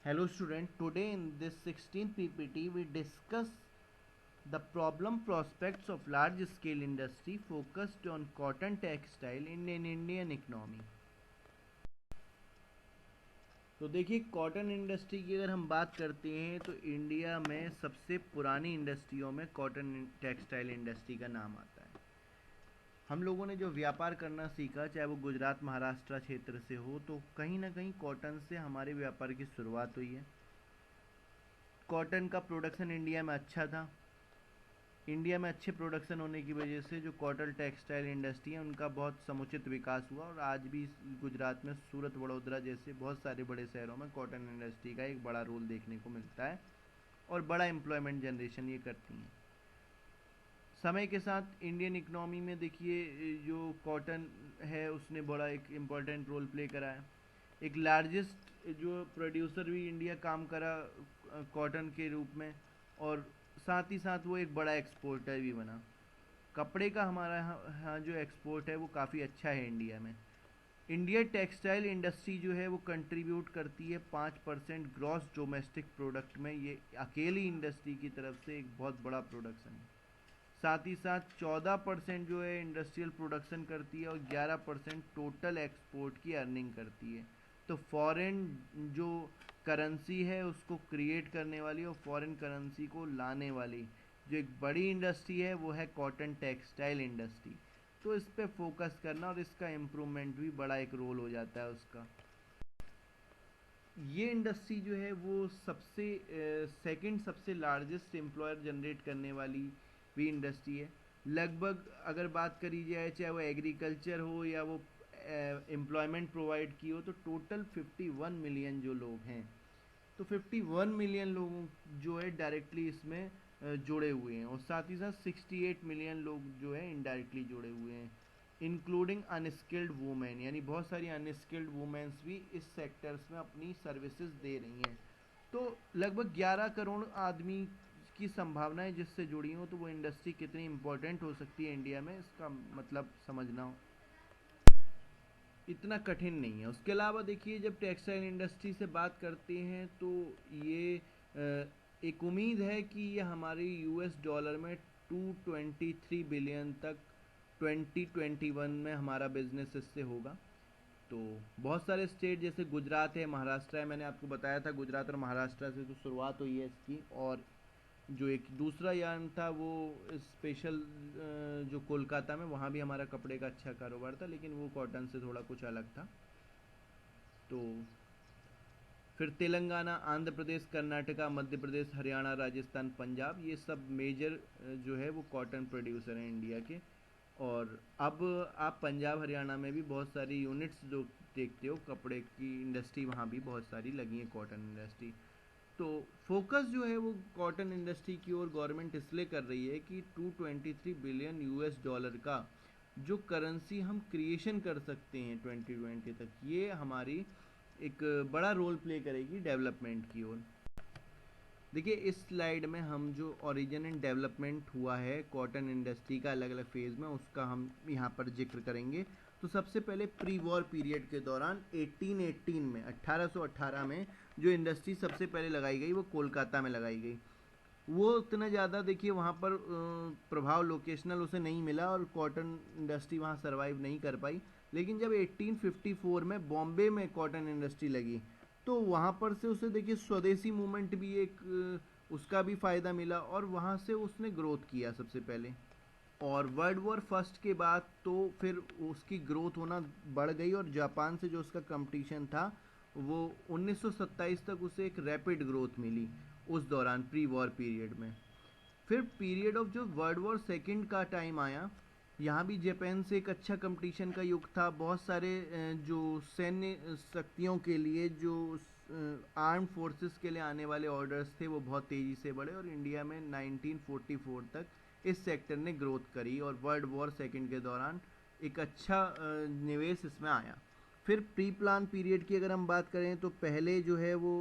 Hello student, today in this 16th PPT we discuss the problem prospects of large scale industry focused on cotton textile in an Indian economy। तो देखिए cotton industry की अगर हम बात करते हैं तो इंडिया में सबसे पुरानी इंडस्ट्रियों में कॉटन टेक्सटाइल इंडस्ट्री का नाम आता है। हम लोगों ने जो व्यापार करना सीखा, चाहे वो गुजरात महाराष्ट्र क्षेत्र से हो, तो कहीं ना कहीं कॉटन से हमारे व्यापार की शुरुआत हुई है। कॉटन का प्रोडक्शन इंडिया में अच्छा था। इंडिया में अच्छे प्रोडक्शन होने की वजह से जो कॉटन टेक्सटाइल इंडस्ट्री है उनका बहुत समुचित विकास हुआ और आज भी गुजरात में सूरत वडोदरा जैसे बहुत सारे बड़े शहरों में कॉटन इंडस्ट्री का एक बड़ा रोल देखने को मिलता है और बड़ा एम्प्लॉयमेंट जनरेशन ये करती हैं। समय के साथ इंडियन इकोनॉमी में देखिए जो कॉटन है उसने बड़ा एक इम्पॉर्टेंट रोल प्ले करा है। एक लार्जेस्ट जो प्रोड्यूसर भी इंडिया काम करा कॉटन के रूप में, और साथ ही साथ वो एक बड़ा एक्सपोर्टर भी बना। कपड़े का हमारा यहाँ जो एक्सपोर्ट है वो काफ़ी अच्छा है इंडिया में। इंडिया टेक्सटाइल इंडस्ट्री जो है वो कंट्रीब्यूट करती है 5% ग्रॉस डोमेस्टिक प्रोडक्ट में। ये अकेली इंडस्ट्री की तरफ से एक बहुत बड़ा प्रोडक्शन है। साथ ही साथ 14% जो है इंडस्ट्रियल प्रोडक्शन करती है और 11% टोटल एक्सपोर्ट की अर्निंग करती है। तो फॉरेन जो करेंसी है उसको क्रिएट करने वाली और फॉरेन करेंसी को लाने वाली जो एक बड़ी इंडस्ट्री है वो है कॉटन टेक्सटाइल इंडस्ट्री। तो इस पे फोकस करना और इसका इम्प्रूवमेंट भी बड़ा एक रोल हो जाता है उसका। ये इंडस्ट्री जो है वो सबसे सेकंड सबसे लार्जेस्ट एम्प्लॉयर जनरेट करने वाली भी इंडस्ट्री है। लगभग अगर बात करी जाए चाहे वो एग्रीकल्चर हो या वो एम्प्लॉयमेंट प्रोवाइड की हो, तो टोटल 51 मिलियन जो लोग हैं, तो 51 मिलियन लोगों जो है डायरेक्टली इसमें जुड़े हुए हैं और साथ ही साथ 68 मिलियन लोग जो है इनडायरेक्टली जुड़े हुए हैं, इंक्लूडिंग अनस्किल्ड वुमेन। यानी बहुत सारी अनस्किल्ड वुमेन्स भी इस सेक्टर्स में अपनी सर्विसेज दे रही हैं। तो लगभग 11 करोड़ आदमी की संभावनाएं जिससे जुड़ी हो, तो वो इंडस्ट्री कितनी इंपॉर्टेंट हो सकती है इंडिया में, इसका मतलब समझना इतना कठिन नहीं है। उसके अलावा देखिए जब टेक्सटाइल इंडस्ट्री से बात करते हैं तो ये एक उम्मीद है कि ये हमारी यूएस डॉलर में 223 बिलियन तक 2021 में हमारा बिजनेस इससे होगा। तो बहुत सारे स्टेट जैसे गुजरात है, महाराष्ट्र है, मैंने आपको बताया था गुजरात और महाराष्ट्र से तो शुरुआत हुई है इसकी। और जो एक दूसरा यार्न था वो स्पेशल जो कोलकाता में, वहाँ भी हमारा कपड़े का अच्छा कारोबार था, लेकिन वो कॉटन से थोड़ा कुछ अलग था। तो फिर तेलंगाना, आंध्र प्रदेश, कर्नाटका, मध्य प्रदेश, हरियाणा, राजस्थान, पंजाब, ये सब मेजर जो है वो कॉटन प्रोड्यूसर हैं इंडिया के। और अब आप पंजाब हरियाणा में भी बहुत सारी यूनिट्स जो देखते हो कपड़े की इंडस्ट्री, वहाँ भी बहुत सारी लगी है कॉटन इंडस्ट्री। तो फोकस जो है वो कॉटन इंडस्ट्री की ओर गवर्नमेंट इसलिए कर रही है कि 223 बिलियन यूएस डॉलर का जो करेंसी हम क्रिएशन कर सकते हैं 2020 तक, ये हमारी एक बड़ा रोल प्ले करेगी डेवलपमेंट की ओर। देखिए इस स्लाइड में हम जो ओरिजिन एंड डेवलपमेंट हुआ है कॉटन इंडस्ट्री का अलग अलग फेज़ में, उसका हम यहाँ पर जिक्र करेंगे। तो सबसे पहले प्री वॉर पीरियड के दौरान 1818 में 1818 में जो इंडस्ट्री सबसे पहले लगाई गई वो कोलकाता में लगाई गई। वो उतना ज़्यादा देखिए वहाँ पर प्रभाव लोकेशनल उसे नहीं मिला और कॉटन इंडस्ट्री वहाँ सरवाइव नहीं कर पाई। लेकिन जब 1854 में बॉम्बे में कॉटन इंडस्ट्री लगी तो वहाँ पर से उसे देखिए स्वदेशी मूवमेंट भी एक उसका भी फ़ायदा मिला और वहाँ से उसने ग्रोथ किया सबसे पहले। और वर्ल्ड वॉर फर्स्ट के बाद तो फिर उसकी ग्रोथ होना बढ़ गई और जापान से जो उसका कंपटीशन था वो 1927 तक उसे एक रैपिड ग्रोथ मिली उस दौरान प्री वॉर पीरियड में। फिर पीरियड ऑफ जो वर्ल्ड वॉर सेकंड का टाइम आया, यहाँ भी जापान से एक अच्छा कंपटीशन का युग था। बहुत सारे जो सैन्य शक्तियों के लिए जो आर्म फोर्सेस के लिए आने वाले ऑर्डर्स थे वो बहुत तेज़ी से बढ़े और इंडिया में 1944 तक इस सेक्टर ने ग्रोथ करी और वर्ल्ड वॉर सेकंड के दौरान एक अच्छा निवेश इसमें आया। फिर प्री प्लान पीरियड की अगर हम बात करें तो पहले जो है वो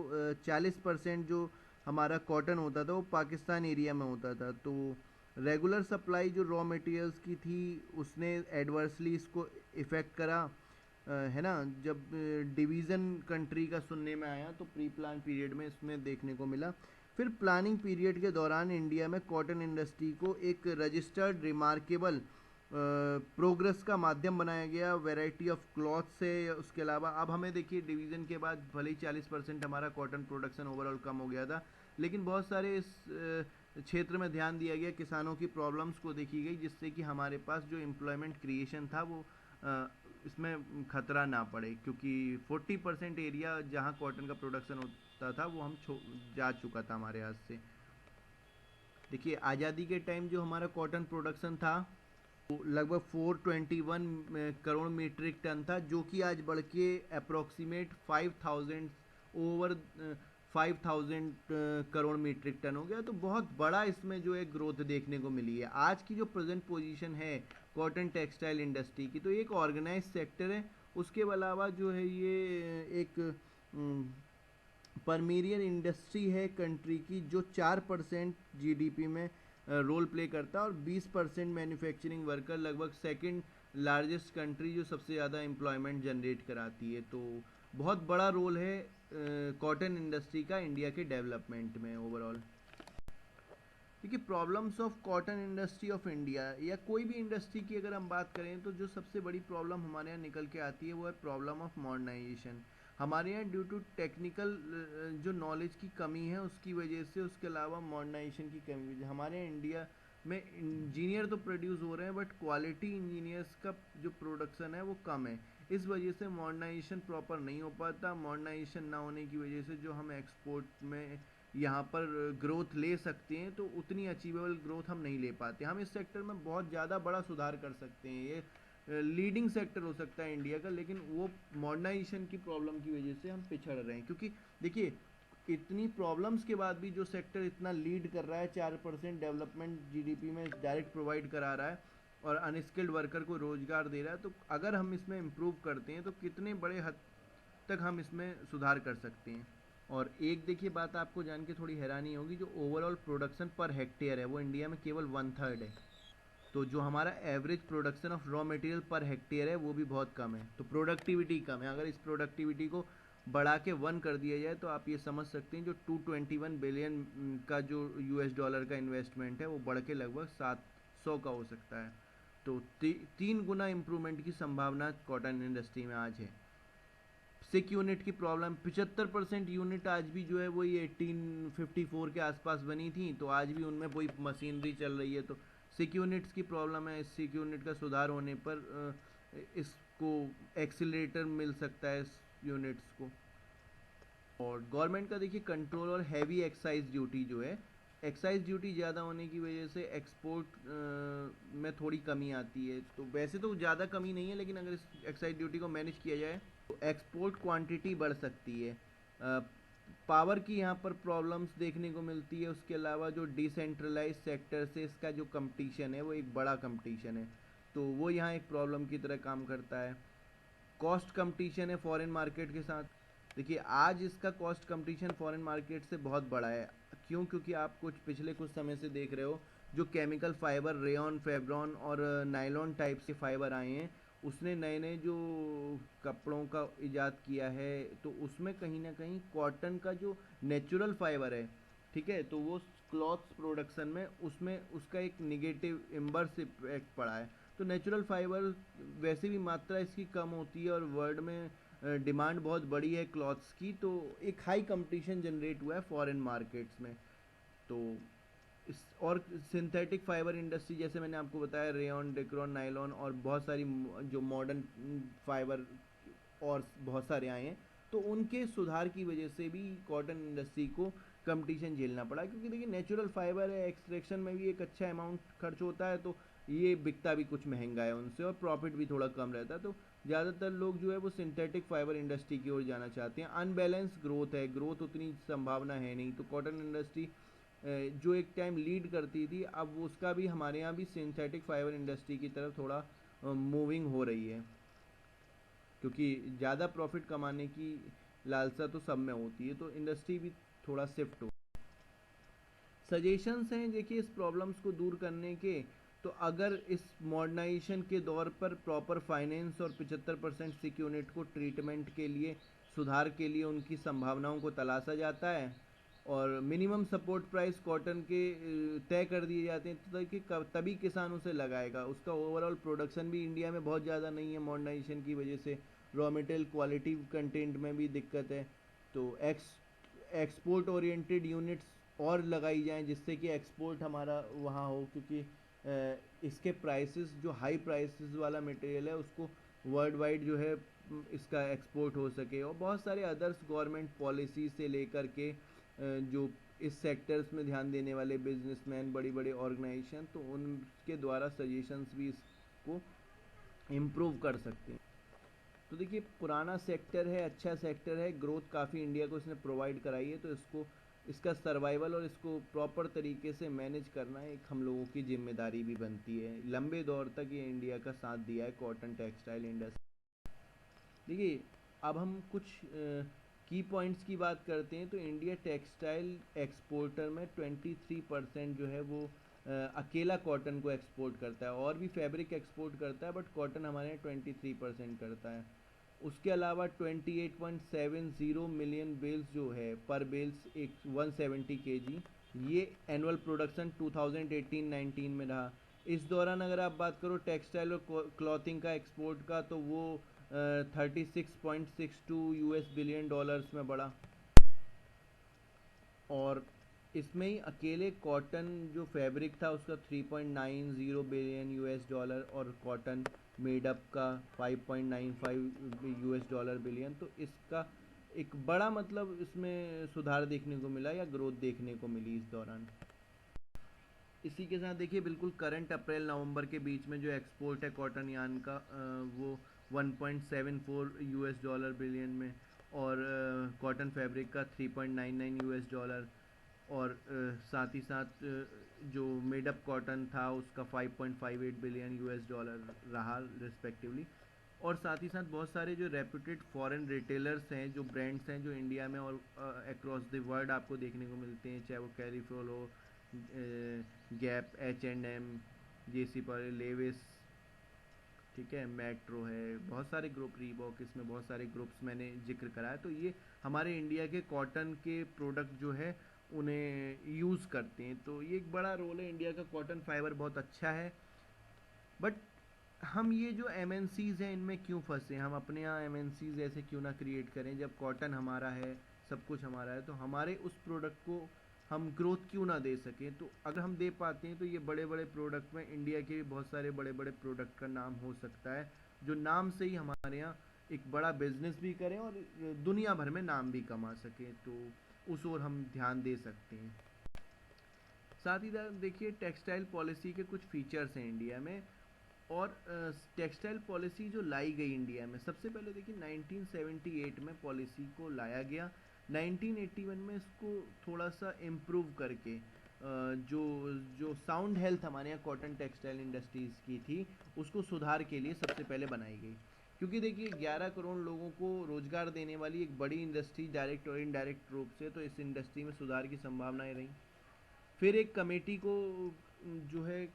40% जो हमारा कॉटन होता था वो पाकिस्तान एरिया में होता था। तो रेगुलर सप्लाई जो रॉ मटेरियल्स की थी उसने एडवर्सली इसको इफ़ेक्ट करा। है ना, जब डिवीज़न कंट्री का सुनने में आया तो प्री प्लान पीरियड में इसमें देखने को मिला। फिर प्लानिंग पीरियड के दौरान इंडिया में कॉटन इंडस्ट्री को एक रजिस्टर्ड रिमार्केबल प्रोग्रेस का माध्यम बनाया गया वैरायटी ऑफ क्लॉथ से। उसके अलावा अब हमें देखिए डिवीज़न के बाद भले ही 40% हमारा कॉटन प्रोडक्शन ओवरऑल कम हो गया था, लेकिन बहुत सारे इस क्षेत्र में ध्यान दिया गया, किसानों की प्रॉब्लम्स को देखी गई, जिससे कि हमारे पास जो एम्प्लॉयमेंट क्रिएशन था वो इसमें खतरा ना पड़े, क्योंकि 40% एरिया जहाँ कॉटन का प्रोडक्शन होता था वो हम जा चुका था हमारे हाथ से। देखिए आज़ादी के टाइम जो हमारा कॉटन प्रोडक्शन था वो लगभग 421 करोड़ मीट्रिक टन था, जो कि आज बढ़ के approximate 5000 over 5000 crore metric ton हो गया। तो बहुत बड़ा इसमें जो है ग्रोथ देखने को मिली है। आज की जो प्रेजेंट पोजीशन है कॉटन टेक्सटाइल इंडस्ट्री की, तो एक ऑर्गेनाइज सेक्टर है। उसके अलावा जो है ये एक परमीरियर इंडस्ट्री है कंट्री की, जो 4% जीडीपी में रोल प्ले करता है, और 20% मैन्युफैक्चरिंग वर्कर, लगभग सेकंड लार्जेस्ट कंट्री जो सबसे ज़्यादा एम्प्लॉयमेंट जनरेट कराती है। तो बहुत बड़ा रोल है कॉटन इंडस्ट्री का इंडिया के डेवलपमेंट में ओवरऑल। देखिए problems of cotton industry of India या कोई भी इंडस्ट्री की अगर हम बात करें तो जो सबसे बड़ी प्रॉब्लम हमारे यहाँ निकल के आती है वो है प्रॉब्लम ऑफ मॉडर्नाइजेशन। हमारे यहाँ ड्यू टू टेक्निकल जो नॉलेज की कमी है उसकी वजह से, उसके अलावा मॉडर्नाइजेशन की कमी वजह, हमारे यहाँ इंडिया में इंजीनियर तो प्रोड्यूस हो रहे हैं बट क्वालिटी इंजीनियर्स का जो प्रोडक्शन है वो कम है। इस वजह से मॉडर्नाइजेशन प्रॉपर नहीं हो पाता। मॉडर्नाइजेशन ना होने की वजह से जो हम एक्सपोर्ट में यहाँ पर ग्रोथ ले सकते हैं तो उतनी अचीवेबल ग्रोथ हम नहीं ले पाते। हम इस सेक्टर में बहुत ज़्यादा बड़ा सुधार कर सकते हैं, ये लीडिंग सेक्टर हो सकता है इंडिया का, लेकिन वो मॉडर्नाइजेशन की प्रॉब्लम की वजह से हम पिछड़ रहे हैं। क्योंकि देखिए इतनी प्रॉब्लम्स के बाद भी जो सेक्टर इतना लीड कर रहा है, 4% डेवलपमेंट जीडीपी में डायरेक्ट प्रोवाइड करा रहा है और अनस्किल्ड वर्कर को रोजगार दे रहा है, तो अगर हम इसमें इम्प्रूव करते हैं तो कितने बड़े हद तक हम इसमें सुधार कर सकते हैं। और एक देखिए बात आपको जान के थोड़ी हैरानी होगी, जो ओवरऑल प्रोडक्शन पर हेक्टेयर है वो इंडिया में केवल 1/3 है। तो जो हमारा average production of raw material per hectare है वो भी बहुत कम है, तो प्रोडक्टिविटी कम है। अगर इस प्रोडक्टिविटी को बढ़ा के 1 कर दिया जाए तो आप ये समझ सकते हैं जो 221 बिलियन का जो US डॉलर का इन्वेस्टमेंट है वो बढ़ के लगभग 700 का हो सकता है। तो 3 गुना इम्प्रूवमेंट की संभावना कॉटन इंडस्ट्री में आज है। सिक यूनिट की प्रॉब्लम, 75% यूनिट आज भी जो है वही 1854 के आसपास बनी थी, तो आज भी उनमें वही मशीनरी चल रही है। तो सिक यूनिट्स की प्रॉब्लम है। सिक यूनिट का सुधार होने पर इसको एक्सीलरेटर मिल सकता है इस यूनिट्स को। और गवर्नमेंट का देखिए कंट्रोल और हैवी एक्साइज ड्यूटी जो है, एक्साइज ड्यूटी ज़्यादा होने की वजह से एक्सपोर्ट में थोड़ी कमी आती है। तो वैसे तो ज़्यादा कमी नहीं है, लेकिन अगर इस एक्साइज ड्यूटी को मैनेज किया जाए तो एक्सपोर्ट क्वांटिटी बढ़ सकती है। पावर की यहाँ पर प्रॉब्लम्स देखने को मिलती है। उसके अलावा जो डिसेंट्रलाइज सेक्टर से इसका जो कंपटीशन है वो एक बड़ा कंपटीशन है, तो वो यहाँ एक प्रॉब्लम की तरह काम करता है। कॉस्ट कंपटीशन है फॉरेन मार्केट के साथ। देखिए आज इसका कॉस्ट कंपटीशन फॉरेन मार्केट से बहुत बड़ा है। क्यों? क्योंकि आप पिछले कुछ समय से देख रहे हो जो केमिकल फाइबर रेयॉन, फेब्रॉन और नायलॉन टाइप से फाइबर आए हैं, उसने नए नए जो कपड़ों का इजाद किया है, तो उसमें कहीं ना कहीं कॉटन का जो नेचुरल फाइबर है, ठीक है, तो वो क्लॉथ्स प्रोडक्शन में उसमें उसका एक निगेटिव इम्बर्स इफेक्ट पड़ा है। तो नेचुरल फाइबर वैसे भी मात्रा इसकी कम होती है और वर्ल्ड में डिमांड बहुत बड़ी है क्लॉथ्स की, तो एक हाई कंपटीशन जनरेट हुआ है फॉरेन मार्केट्स में। तो इस और सिंथेटिक फाइबर इंडस्ट्री जैसे मैंने आपको बताया, रेयॉन, डेक्रॉन, नायलॉन और बहुत सारी जो मॉडर्न फाइबर और बहुत सारे आए हैं, तो उनके सुधार की वजह से भी कॉटन इंडस्ट्री को कंपटीशन झेलना पड़ा। क्योंकि देखिए नेचुरल फाइबर है, एक्सट्रैक्शन में भी एक अच्छा अमाउंट खर्च होता है, तो ये बिकता भी कुछ महंगा है उनसे और प्रॉफिट भी थोड़ा कम रहता है। तो ज़्यादातर लोग जो है वो सिंथेटिक फाइबर इंडस्ट्री की ओर जाना चाहते हैं। अनबैलेंस ग्रोथ है, ग्रोथ उतनी संभावना है नहीं, तो कॉटन इंडस्ट्री जो एक टाइम लीड करती थी, अब उसका भी हमारे यहाँ भी सिंथेटिक फाइबर इंडस्ट्री की तरफ थोड़ा मूविंग हो रही है, क्योंकि ज़्यादा प्रॉफिट कमाने की लालसा तो सब में होती है, तो इंडस्ट्री भी थोड़ा शिफ्ट हो। सजेशंस हैं देखिए इस प्रॉब्लम्स को दूर करने के, तो अगर इस मॉडर्नाइजेशन के दौर पर प्रॉपर फाइनेंस और 75% सिक यूनिट को ट्रीटमेंट के लिए, सुधार के लिए उनकी संभावनाओं को तलाशा जाता है और मिनिमम सपोर्ट प्राइस कॉटन के तय कर दिए जाते हैं, तो देखिए तभी किसान उसे लगाएगा। उसका ओवरऑल प्रोडक्शन भी इंडिया में बहुत ज़्यादा नहीं है मॉडर्नाइजेशन की वजह से, रॉ मटेरियल क्वालिटी कंटेंट में भी दिक्कत है। तो एक्सपोर्ट ओरिएंटेड यूनिट्स और लगाई जाएं जिससे कि एक्सपोर्ट हमारा वहाँ हो, क्योंकि इसके प्राइसेस जो हाई प्राइसेस वाला मटेरियल है उसको वर्ल्ड वाइड जो है इसका एक्सपोर्ट हो सके। और बहुत सारे अदर्स गवर्नमेंट पॉलिसी से लेकर के जो इस सेक्टर्स में ध्यान देने वाले बिजनेसमैन, बड़ी बड़े ऑर्गेनाइजेशन, तो उनके द्वारा सजेशंस भी इसको इम्प्रूव कर सकते हैं। तो देखिए पुराना सेक्टर है, अच्छा सेक्टर है, ग्रोथ काफ़ी इंडिया को इसने प्रोवाइड कराई है, तो इसको इसका सर्वाइवल और इसको प्रॉपर तरीके से मैनेज करना एक हम लोगों की जिम्मेदारी भी बनती है। लंबे दौर तक ये इंडिया का साथ दिया है कॉटन टेक्सटाइल इंडस्ट्री। देखिए अब हम कुछ की पॉइंट्स की बात करते हैं, तो इंडिया टेक्सटाइल एक्सपोर्टर में 23% जो है वो अकेला कॉटन को एक्सपोर्ट करता है, और भी फैब्रिक एक्सपोर्ट करता है बट कॉटन हमारे यहाँ 23% करता है। उसके अलावा 28.70 मिलियन बेल्स जो है पर बेल्स एक 170 kg, ये एनुअल प्रोडक्शन 2018-19 में रहा। इस दौरान अगर आप बात करो टेक्सटाइल और क्लॉथिंग का एक्सपोर्ट का, तो वो 36.62 यूएस बिलियन डॉलर्स में बढ़ा। और इसमें ही अकेले कॉटन जो फैब्रिक था उसका 3.90 बिलियन यूएस डॉलर, और कॉटन मेडअप का 5.95 यूएस डॉलर बिलियन। तो इसका एक बड़ा मतलब इसमें सुधार देखने को मिला या ग्रोथ देखने को मिली इस दौरान। इसी के साथ देखिए बिल्कुल करंट अप्रैल नवंबर के बीच में जो एक्सपोर्ट है कॉटन यान का वो 1.74 यूएस डॉलर बिलियन में, और कॉटन फैब्रिक का 3.99 यूएस डॉलर, और साथ ही साथ जो मेडअप कॉटन था उसका 5.58 बिलियन यूएस डॉलर रहा रिस्पेक्टिवली। और साथ ही साथ बहुत सारे जो रेप्यूटेड फॉरेन रिटेलर्स हैं, जो ब्रांड्स हैं जो इंडिया में और अक्रॉस द वर्ल्ड आपको देखने को मिलते हैं, चाहे वो कैरीफोल हो, गैप, H&M, जेसी पर, लेविस, ठीक है, मेट्रो है, बहुत सारे ग्रुप, रीबॉक, इसमें बहुत सारे ग्रुप्स मैंने जिक्र करा है। तो ये हमारे इंडिया के कॉटन के प्रोडक्ट जो है उन्हें यूज़ करते हैं, तो ये एक बड़ा रोल है। इंडिया का कॉटन फाइबर बहुत अच्छा है, बट हम ये जो MNCs हैं इनमें क्यों फंसे? हम अपने यहाँ MNCs ऐसे क्यों ना क्रिएट करें? जब कॉटन हमारा है, सब कुछ हमारा है, तो हमारे उस प्रोडक्ट को हम ग्रोथ क्यों ना दे सकें? तो अगर हम दे पाते हैं तो ये बड़े बड़े प्रोडक्ट में इंडिया के भी बहुत सारे बड़े बड़े प्रोडक्ट का नाम हो सकता है, जो नाम से ही हमारे यहाँ एक बड़ा बिजनेस भी करें और दुनिया भर में नाम भी कमा सकें। तो उस ओर हम ध्यान दे सकते हैं। साथ ही साथ देखिए टेक्सटाइल पॉलिसी के कुछ फीचर्स हैं इंडिया में, और टेक्सटाइल पॉलिसी जो लाई गई इंडिया में, सबसे पहले देखिए 1978 में पॉलिसी को लाया गया। 1981 में इसको थोड़ा सा इम्प्रूव करके जो जो साउंड हेल्थ हमारे यहाँ कॉटन टेक्सटाइल इंडस्ट्रीज़ की थी उसको सुधार के लिए सबसे पहले बनाई गई। क्योंकि देखिए 11 करोड़ लोगों को रोजगार देने वाली एक बड़ी इंडस्ट्री डायरेक्ट और इनडायरेक्ट रूप से, तो इस इंडस्ट्री में सुधार की संभावनाएं रही। फिर एक कमेटी को जो है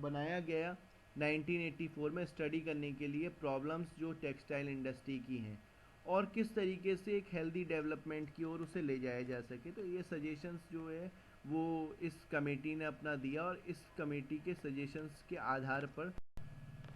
बनाया गया 1984 में स्टडी करने के लिए प्रॉब्लम्स जो टेक्सटाइल इंडस्ट्री की हैं और किस तरीके से एक हेल्दी डेवलपमेंट की ओर उसे ले जाया जा सके। तो ये सजेशंस जो है वो इस कमेटी ने अपना दिया, और इस कमेटी के सजेशंस के आधार पर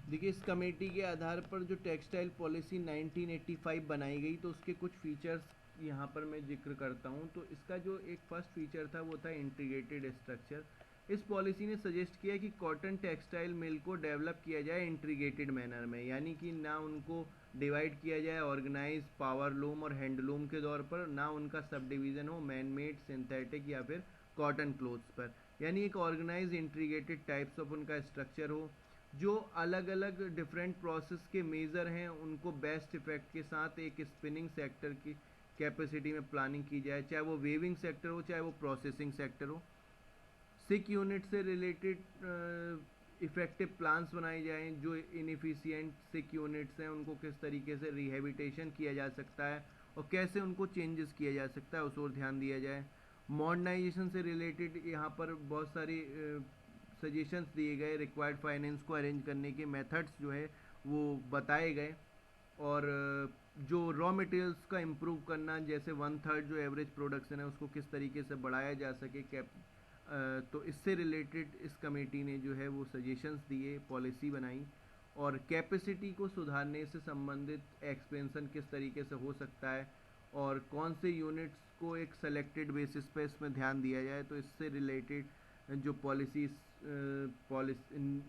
देखिए इस कमेटी के आधार पर जो टेक्सटाइल पॉलिसी 1985 बनाई गई, तो उसके कुछ फीचर्स यहाँ पर मैं जिक्र करता हूँ। तो इसका जो एक फर्स्ट फीचर था वो था इंटीग्रेटेड स्ट्रक्चर। इस पॉलिसी ने सजेस्ट किया कि कॉटन टेक्सटाइल मिल को डेवलप किया जाए इंटीग्रेटेड मैनर में, यानी कि ना उनको डिवाइड किया जाए ऑर्गेनाइज पावरलूम और हैंडलूम के तौर पर, ना उनका सब डिवीज़न हो मैन मेड, सिंथेटिक या फिर कॉटन क्लोथ्स पर, यानी एक ऑर्गेनाइज इंटीग्रेटेड टाइप्स ऑफ उनका स्ट्रक्चर हो। जो अलग अलग डिफरेंट प्रोसेस के मेज़र हैं उनको बेस्ट इफेक्ट के साथ एक स्पिनिंग सेक्टर की कैपेसिटी में प्लानिंग की जाए, चाहे वो वेविंग सेक्टर हो चाहे वो प्रोसेसिंग सेक्टर हो। सिक यूनिट से रिलेटेड इफेक्टिव प्लान्स बनाए जाएं, जो इनएफिशिएंट सिक यूनिट्स हैं उनको किस तरीके से रिहेबिटेशन किया जा सकता है और कैसे उनको चेंजेस किया जा सकता है, उस ओर ध्यान दिया जाए। मॉडर्नाइजेशन से रिलेटेड यहाँ पर बहुत सारी सजेशंस दिए गए, रिक्वायर्ड फाइनेंस को अरेंज करने के मेथड्स जो है वो बताए गए, और जो रॉ मटेरियल्स का इम्प्रूव करना, जैसे 1/3 जो एवरेज प्रोडक्शन है उसको किस तरीके से बढ़ाया जा सके, तो इससे रिलेटेड इस कमेटी ने जो है वो सजेशंस दिए, पॉलिसी बनाई, और कैपेसिटी को सुधारने से संबंधित एक्सपेंशन किस तरीके से हो सकता है, और कौन से यूनिट्स को एक सेलेक्टेड बेसिस पे इसमें ध्यान दिया जाए, तो इससे रिलेटेड जो पॉलिसीज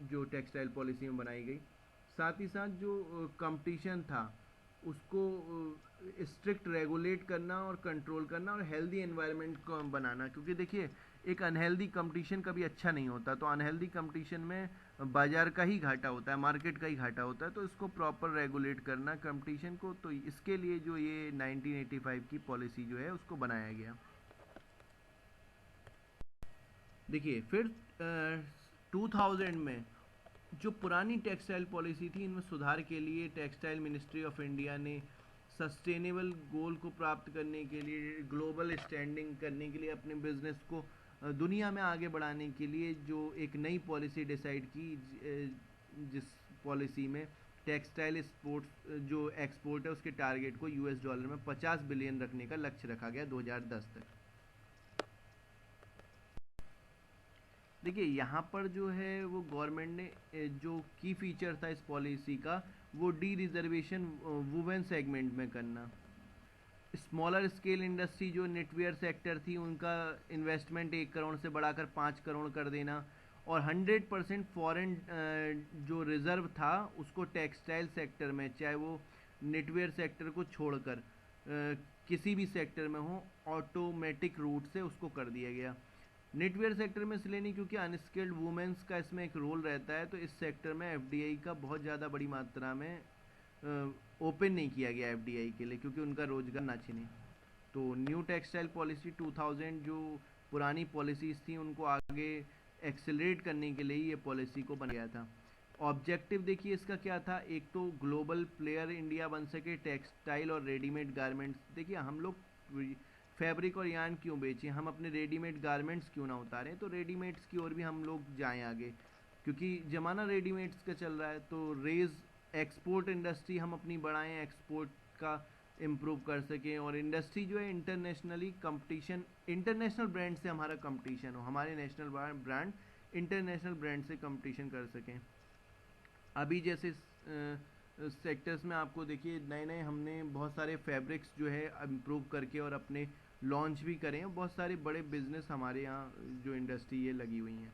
जो टेक्सटाइल पॉलिसी में बनाई गई। साथ ही साथ जो कंपटीशन था उसको स्ट्रिक्ट रेगुलेट करना और कंट्रोल करना, और हेल्दी एनवायरनमेंट को बनाना, क्योंकि देखिए एक अनहेल्दी कंपटीशन कभी अच्छा नहीं होता, तो अनहेल्दी कंपटीशन में बाजार का ही घाटा होता है, मार्केट का ही घाटा होता है, तो इसको प्रॉपर रेगुलेट करना कंपटीशन को, तो इसके लिए जो ये 1985 की पॉलिसी जो है उसको बनाया गया। देखिए फिर 2000 में जो पुरानी टेक्सटाइल पॉलिसी थी, इनमें सुधार के लिए टेक्सटाइल मिनिस्ट्री ऑफ इंडिया ने सस्टेनेबल गोल को प्राप्त करने के लिए, ग्लोबल स्टैंडिंग करने के लिए, अपने बिजनेस को दुनिया में आगे बढ़ाने के लिए जो एक नई पॉलिसी डिसाइड की, जिस पॉलिसी में टेक्सटाइल जो एक्सपोर्ट है उसके टारगेट को यूएस डॉलर में 50 बिलियन रखने का लक्ष्य रखा गया 2010 तक। देखिए यहाँ पर जो है वो गवर्नमेंट ने जो की फीचर था इस पॉलिसी का, वो डी रिजर्वेशन वुमेन सेगमेंट में करना, स्मॉलर स्केल इंडस्ट्री जो नेटवेयर सेक्टर थी उनका इन्वेस्टमेंट 1 करोड़ से बढ़ाकर 5 करोड़ कर देना, और 100% फॉरेन जो रिजर्व था उसको टेक्सटाइल सेक्टर में, चाहे वो नेटवेयर सेक्टर को छोड़कर किसी भी सेक्टर में हो, ऑटोमेटिक रूट से उसको कर दिया गया। नेटवेयर सेक्टर में इसलिए नहीं क्योंकि अनस्किल्ड वुमेन्स का इसमें एक रोल रहता है, तो इस सेक्टर में एफडीआई का बहुत ज़्यादा बड़ी मात्रा में ओपन नहीं किया गया एफडीआई के लिए, क्योंकि उनका रोजगार ना छिने। तो न्यू टेक्सटाइल पॉलिसी 2000 जो पुरानी पॉलिसीज थी उनको आगे एक्सेलरेट करने के लिए ये पॉलिसी को बनाया गया था। ऑब्जेक्टिव देखिए इसका क्या था, एक तो ग्लोबल प्लेयर इंडिया बन सके टेक्सटाइल और रेडीमेड गारमेंट्स। देखिए हम लोग फैब्रिक और यार्न क्यों बेचें, हम अपने रेडीमेड गारमेंट्स क्यों ना उतारें, तो रेडीमेड्स की ओर भी हम लोग जाएं आगे, क्योंकि ज़माना रेडीमेड्स का चल रहा है। तो रेज एक्सपोर्ट इंडस्ट्री हम अपनी बढ़ाएं, एक्सपोर्ट का इम्प्रूव कर सकें, और इंडस्ट्री जो है इंटरनेशनली कंपटीशन, इंटरनेशनल ब्रांड से हमारा कंपटीशन हो, हमारे नेशनल ब्रांड इंटरनेशनल ब्रांड से कंपटीशन कर सकें। अभी जैसे सेक्टर्स में आपको देखिए नए नए हमने बहुत सारे फैब्रिक्स जो है इम्प्रूव करके और अपने लॉन्च भी करें, हैं, बहुत सारे बड़े बिजनेस हमारे यहाँ जो इंडस्ट्री ये लगी हुई हैं।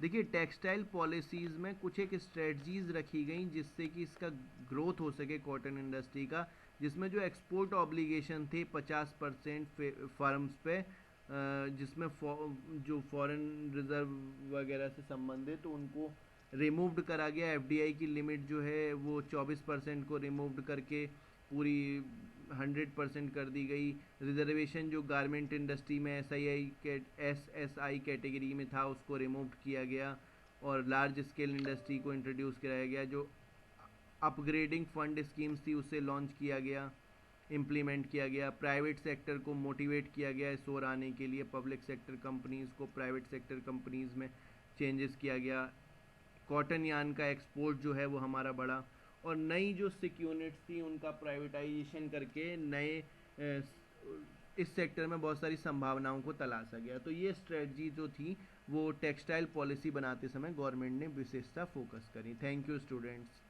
देखिए टेक्सटाइल पॉलिसीज़ में कुछ एक स्ट्रेटजीज रखी गई जिससे कि इसका ग्रोथ हो सके कॉटन इंडस्ट्री का, जिसमें जो एक्सपोर्ट ऑब्लिगेशन थे 50% फर्म्स पे, जिसमें जो फॉरेन रिजर्व वगैरह से संबंधित तो उनको रिमूव्ड करा गया। एफडीआई की लिमिट जो है वो 24% को रिमूव्ड करके पूरी 100% कर दी गई। रिजर्वेशन जो गारमेंट इंडस्ट्री में एसएसआई कैटेगरी में था उसको रिमूव किया गया, और लार्ज स्केल इंडस्ट्री को इंट्रोड्यूस कराया गया। जो अपग्रेडिंग फंड स्कीम्स थी उसे लॉन्च किया गया, इम्प्लीमेंट किया गया। प्राइवेट सेक्टर को मोटिवेट किया गया इस ओर आने के लिए, पब्लिक सेक्टर कंपनीज़ को प्राइवेट सेक्टर कंपनीज़ में चेंजेस किया गया। कॉटन यार्न का एक्सपोर्ट जो है वो हमारा बढ़ा, और नई जो सिक यूनिट्स थी उनका प्राइवेटाइजेशन करके नए इस सेक्टर में बहुत सारी संभावनाओं को तलाशा गया। तो ये स्ट्रेटजी जो थी वो टेक्सटाइल पॉलिसी बनाते समय गवर्नमेंट ने विशेषता फोकस करी। Thank you students.